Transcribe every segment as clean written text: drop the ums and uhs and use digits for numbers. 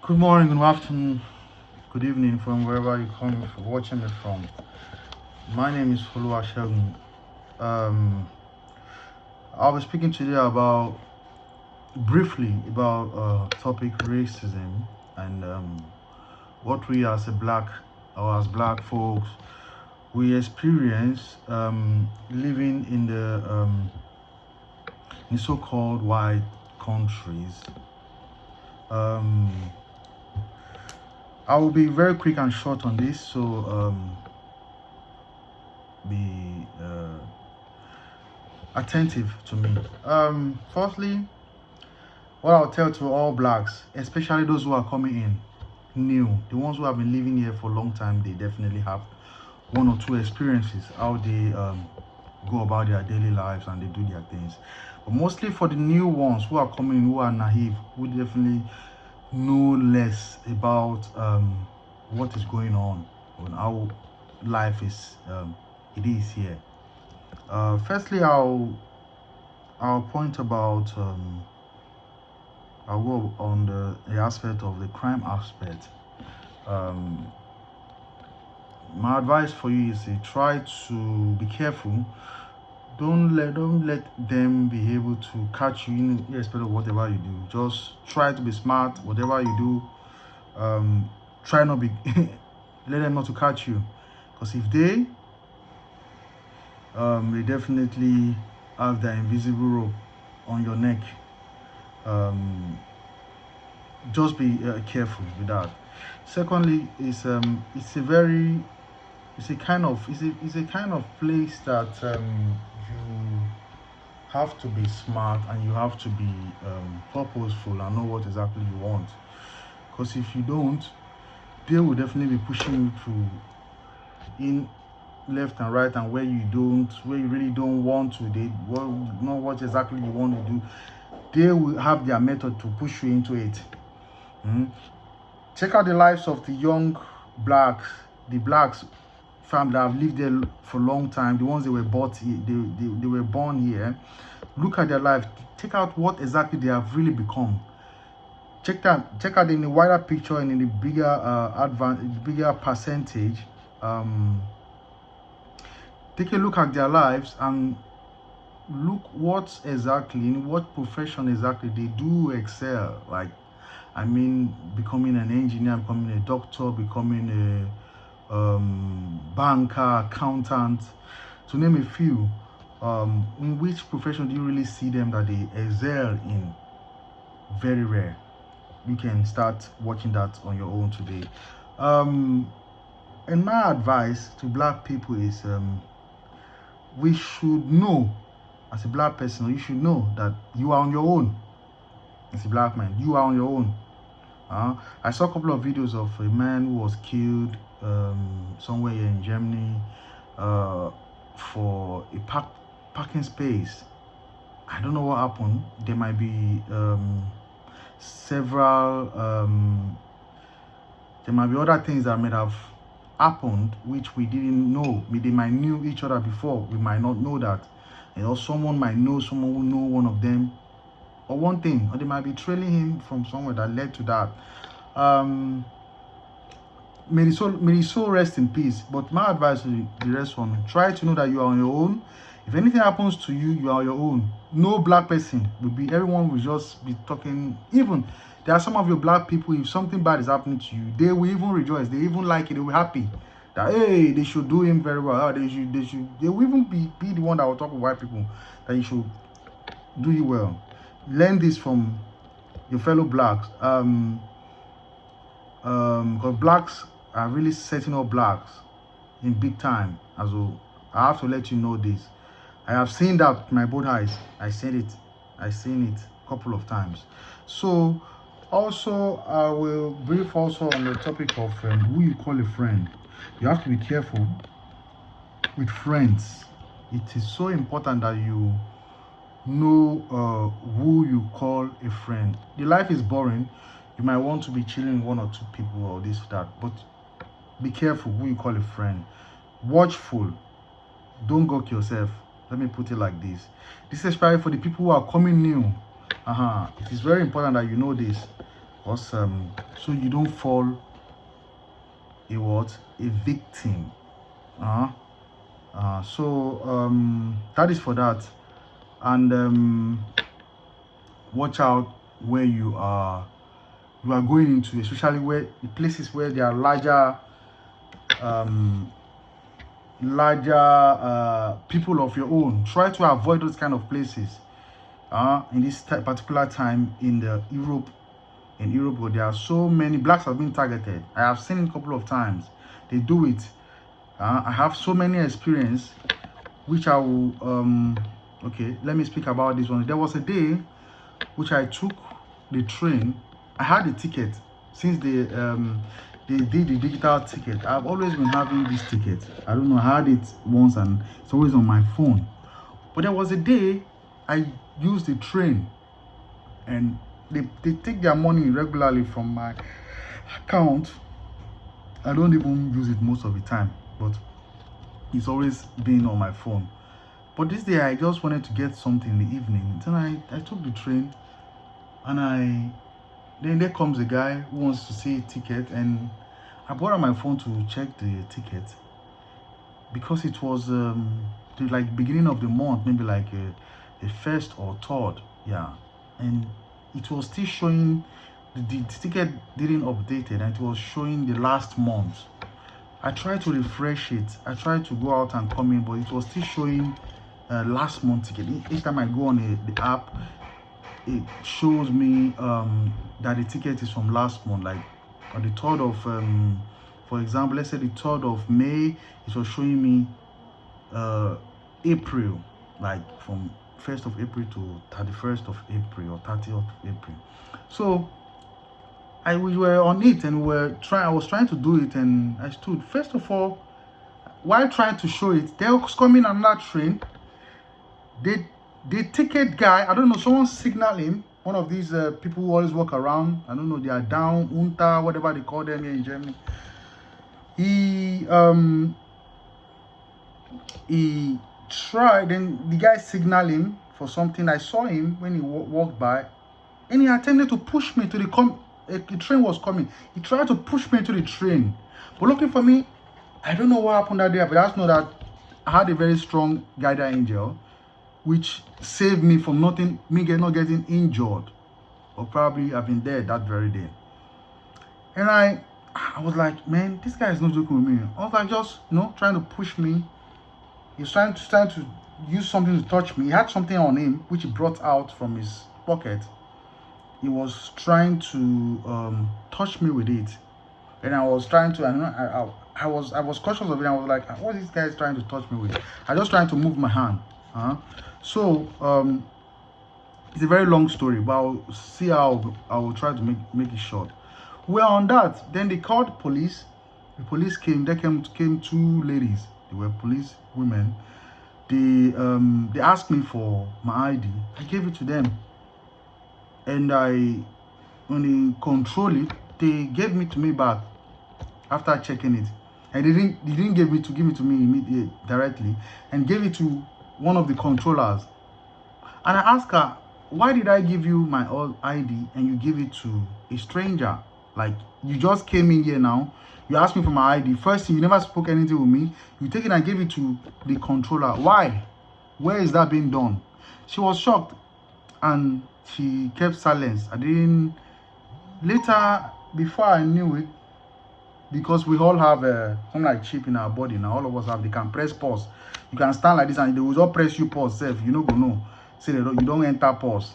Good morning, good afternoon, good evening from wherever you're coming from, watching me from. My name is Shagun. Um, I'll be speaking today about briefly about topic racism and what we as a black or as black folks we experience living in so-called white countries. Um, I will be very quick and short on this, so be attentive to me. Firstly, what I'll tell to all blacks, especially those who are coming in new, the ones who have been living here for a long time, they definitely have one or two experiences how they go about their daily lives and they do their things. But mostly for the new ones who are coming in, who are naive, who definitely know less about what is going on and how life is it is here. Firstly, I'll point about I'll go on the aspect of the crime aspect. My advice for you is to try to be careful. Don't let them be able to catch you in irrespective of whatever you do. Just try to be smart. Whatever you do, try not be let them not to catch you, because if they definitely have their invisible rope on your neck. Just be careful with that. Secondly, it's a kind of place that you have to be smart and you have to be purposeful and know what exactly you want. Because if you don't, they will definitely be pushing you to in left and right, and where you really don't want to, they know what exactly you want to do. They will have their method to push you into it. Check out the lives of the young blacks, the blacks family that have lived there for a long time, the ones they were bought here, they were born here. Look at their life. Check out what exactly they have really become. Check out in the wider picture and in the bigger percentage. Take a look at their lives and look what exactly, in what profession exactly they do excel. Like, I mean, becoming an engineer, becoming a doctor, becoming a banker, accountant, to name a few. In which profession do you really see them that they excel in? Very rare. You can start watching that on your own today. And my advice to black people is we should know, as a black person, you should know that you are on your own. As a black man, you are on your own. I saw a couple of videos of a man who was killed somewhere here in Germany for a parking space. I don't know what happened. There might be several there might be other things that might have happened which we didn't know. They might knew each other before, we might not know that. You know, someone might know someone who know one of them, or one thing, or they might be trailing him from somewhere that led to that. May the soul rest in peace. But my advice to the rest one, try to know that you are on your own. If anything happens to you, you are on your own. No black person will be, everyone will just be talking. Even there are some of your black people, if something bad is happening to you, they will even rejoice, they even like it, they will be happy that, hey, they should do him very well. They will even be the one that will talk with white people that you should do you well. Learn this from your fellow blacks. Because blacks are really setting up blacks in big time. As well, I have to let you know this. I have seen that with my both eyes. I've seen it a couple of times. So also I will brief also on the topic of who you call a friend. You have to be careful with friends. It is so important that you know who you call a friend. The life is boring. You might want to be chilling with one or two people or this, that, but be careful who you call a friend. Watchful. Don't gawk yourself. Let me put it like this. This is especially for the people who are coming new. It is very important that you know this. Because so you don't fall a victim. So that is for that. And watch out where you are going into, especially where the places where there are larger people of your own. Try to avoid those kind of places in this particular time in Europe. In Europe, where there are so many blacks have been targeted. I have seen it a couple of times. They do it. I have so many experience, which I will okay, let me speak about this one. There was a day which I took the train. I had a ticket since they did the digital ticket. I've always been having this ticket. I don't know, I had it once and it's always on my phone. But there was a day I used the train, and they take their money regularly from my account. I don't even use it most of the time, but it's always been on my phone. But this day I just wanted to get something in the evening. Then I took the train, and then there comes a guy who wants to see a ticket, and I brought out my phone to check the ticket, because it was the like beginning of the month, maybe like a first or third, yeah, and it was still showing the ticket didn't update it, and it was showing the last month. I tried to refresh it. I tried to go out and come in, but it was still showing last month ticket. Each time I go on the app, it shows me that the ticket is from last month, like on the 3rd of for example, let's say the 3rd of May, it was showing me April, like from 1st of April to 31st of April or 30th of April. So we were on it, and I was trying to do it, and I stood. First of all, while trying to show it, there was coming another train. The ticket guy, I don't know, someone signaled him. One of these people who always walk around. I don't know, they are down, Unta, whatever they call them here in Germany. He tried, then the guy signaled him for something. I saw him when he walked by, and he attempted to push me to the train was coming. He tried to push me into the train, but luckily for me, I don't know what happened that day, but I just know that I had a very strong guardian angel, which saved me from not getting injured, or probably I've been dead that very day. And I was like, man, this guy is not joking with me. I was like, just trying to push me. He's trying to use something to touch me. He had something on him which he brought out from his pocket. He was trying to touch me with it, and I was trying to. I was cautious of it. I was like, what is this guy trying to touch me with? I just trying to move my hand. So it's a very long story, but I'll see how I will try to make it short. We're on that. Then they called police. The police came. There came 2 ladies. They were police women. They asked me for my ID. I gave it to them, and when they control it, they gave me to me back after checking it. And they didn't give it to me immediately directly, and gave it to one of the controllers. And I asked her, why did I give you my ID and you give it to a stranger? Like, you just came in here now, you asked me for my ID. First thing, you never spoke anything with me. You take it and give it to the controller. Why? Where is that being done? She was shocked, and she kept silence. Later, before I knew it, because we all have something like chip in our body now, all of us have, they can press pause. You can stand like this and they will just press you pause self. You know, go no. Say you don't enter pause.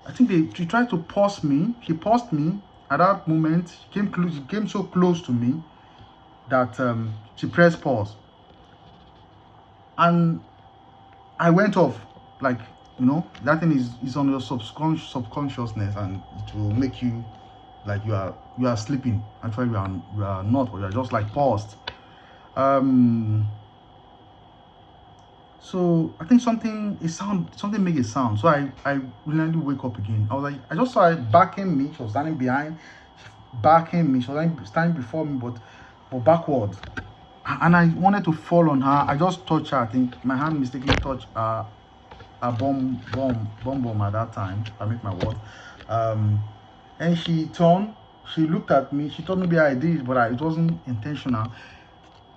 I think she tried to pause me. She paused me at that moment. She came so close to me that she pressed pause. And I went off, like, that thing is on your subconsciousness, and it will make you like you are sleeping. Actually, you are not, but you are just like paused. So I think something made a sound. So I really wake up again. I was like, I just saw her backing me. She was standing behind, backing me. She was standing before me, but backward. And I wanted to fall on her. I just touched her. I think my hand mistakenly touched a bomb at that time. I make my word. And she turned, she looked at me, she told me I did it, but it wasn't intentional.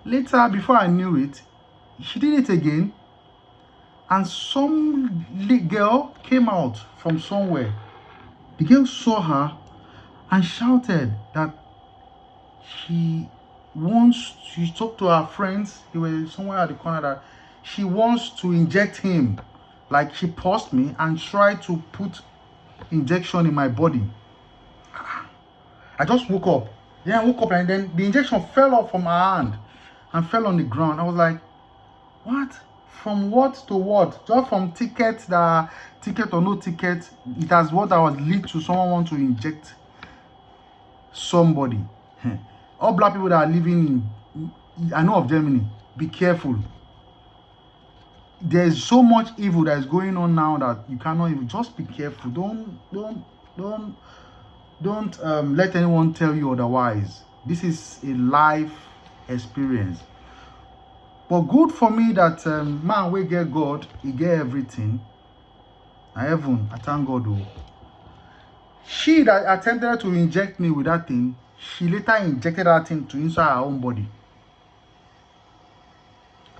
Later, before I knew it, she did it again, and some girl came out from somewhere. The girl saw her and shouted that she talked to her friends, they were somewhere at the corner, that she wants to inject him. Like, she paused me and tried to put injection in my body. I just woke up. Yeah, I woke up, and then the injection fell off from her hand and fell on the ground. I was like, what? From what to what? Just from ticket or no ticket, it has what I was lead to someone want to inject somebody. All black people that are living in, I know of Germany, be careful. There's so much evil that is going on now that you cannot even, just be careful. Don't let anyone tell you otherwise. This is a life experience. But good for me that man we get God, he get everything. I heaven, I thank God. Oh. She that attempted to inject me with that thing, she later injected that thing to inside her own body.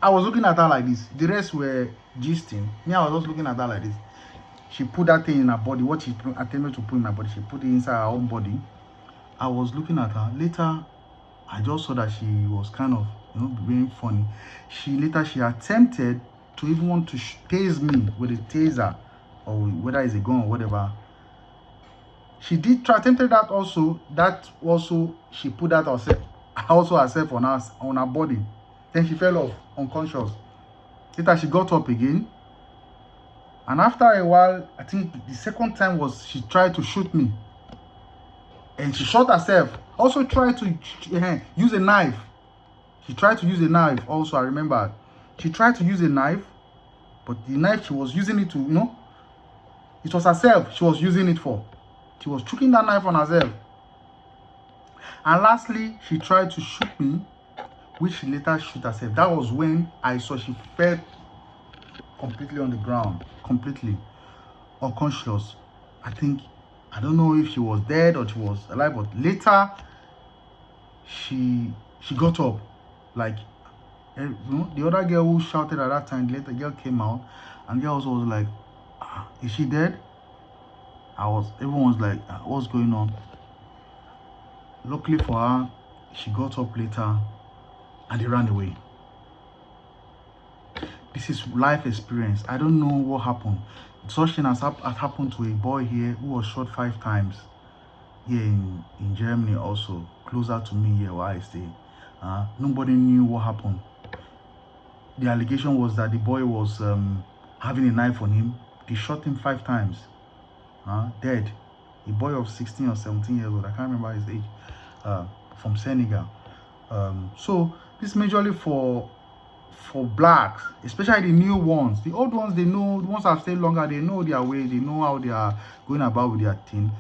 I was looking at her like this. The rest were gisting. Me, I was just looking at her like this. She put that thing in her body. What she attempted to put in my body, she put it inside her own body. I was looking at her. Later, I just saw that she was kind of, being funny. She attempted to even want to tase me with a taser, or whether it's a gun or whatever. She did attempted that also. She put that herself on her body. Then she fell off unconscious. Later she got up again. And after a while, I think the second time was she tried to shoot me. And she shot herself. Also tried to use a knife. She tried to use a knife also, I remember. She tried to use a knife, but the knife she was using it to, it was herself she was using it for. She was choking that knife on herself. And lastly, she tried to shoot me, which she later shot herself. That was when I saw she fell completely on the ground, completely unconscious. I don't know if she was dead or she was alive, but later she got up. Like, the other girl who shouted at that time, later girl came out, and the girl also was like, is she dead? Everyone was like, what's going on? Luckily for her, she got up later and they ran away. This is life experience. I don't know what happened. Such thing has happened to a boy here who was shot 5 times here in Germany, also closer to me here where I stay. Nobody knew what happened. The allegation was that the boy was having a knife on him. They shot him 5 times. Dead. A boy of 16 or 17 years old, I can't remember his age, from Senegal. So this is majorly for blacks, especially the new ones. The old ones, they know. The ones that have stayed longer, they know their way. They know how they are going about with their thing.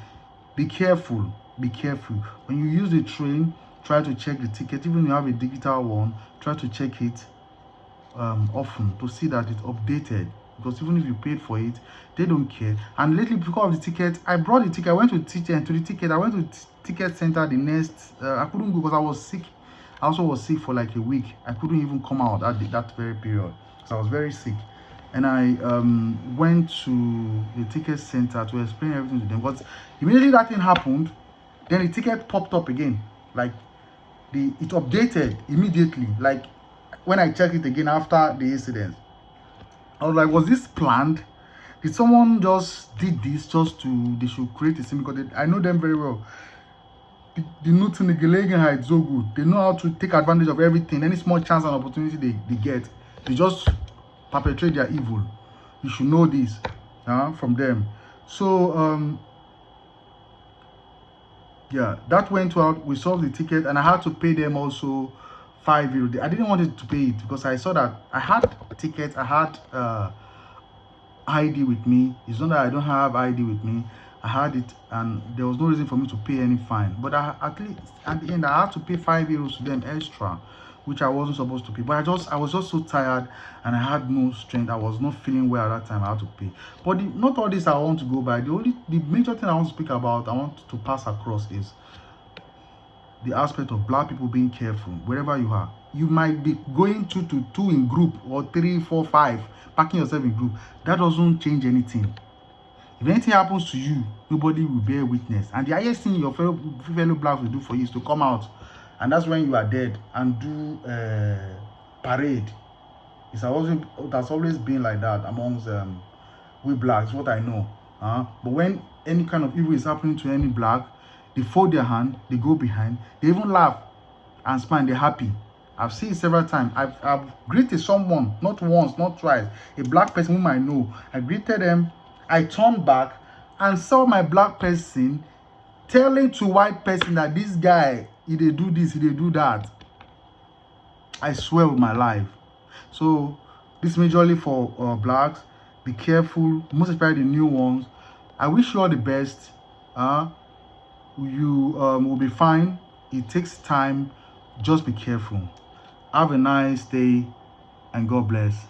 Be careful. Be careful. When you use the train, try to check the ticket. Even if you have a digital one, try to check it often to see that it's updated. Because even if you paid for it, they don't care. And lately, because of the ticket, I brought the ticket. I went to the ticket. I went to the ticket center the next. I couldn't go because I was sick. I also was sick for like a week. I couldn't even come out at that very period because I was very sick. And I went to the ticket center to explain everything to them. But immediately that thing happened, then the ticket popped up again. Like it updated immediately. Like when I checked it again after the incident, I was like, was this planned? Did someone just did this just to, they should create a scene? Because I know them very well. The nothing, the Gelegenheit so good. They know how to take advantage of everything. Any small chance and opportunity they get, they just perpetrate their evil. You should know this from them. So yeah, that went out. We solved the ticket, and I had to pay them also €5. I didn't want it to pay it because I saw that I had tickets, I had ID with me. It's not that I don't have ID with me. I had it, and there was no reason for me to pay any fine. But at least at the end, I had to pay €5 to them extra which I wasn't supposed to pay. But I was just so tired and I had no strength. I was not feeling well at that time. I had to pay. But not all this I want to go by. The major thing I want to speak about, I want to pass across is the aspect of black people being careful wherever you are. You might be going two in group, or 3, 4, 5, packing yourself in group. That doesn't change anything. If anything happens to you, nobody will bear witness. And the highest thing your fellow blacks will do for you is to come out, and that's when you are dead, and do parade. That's always been like that amongst we blacks, what I know. But when any kind of evil is happening to any black, they fold their hand, they go behind, they even laugh and smile, they're happy. I've seen it several times. I've greeted someone, not once, not twice, a black person whom I know. I greeted them, I turned back and saw my black person telling to white person that this guy, he dey do this, he dey do that. I swear with my life. So this majorly for blacks. Be careful, most especially the new ones. I wish you all the best. You will be fine. It takes time. Just be careful. Have a nice day and God bless.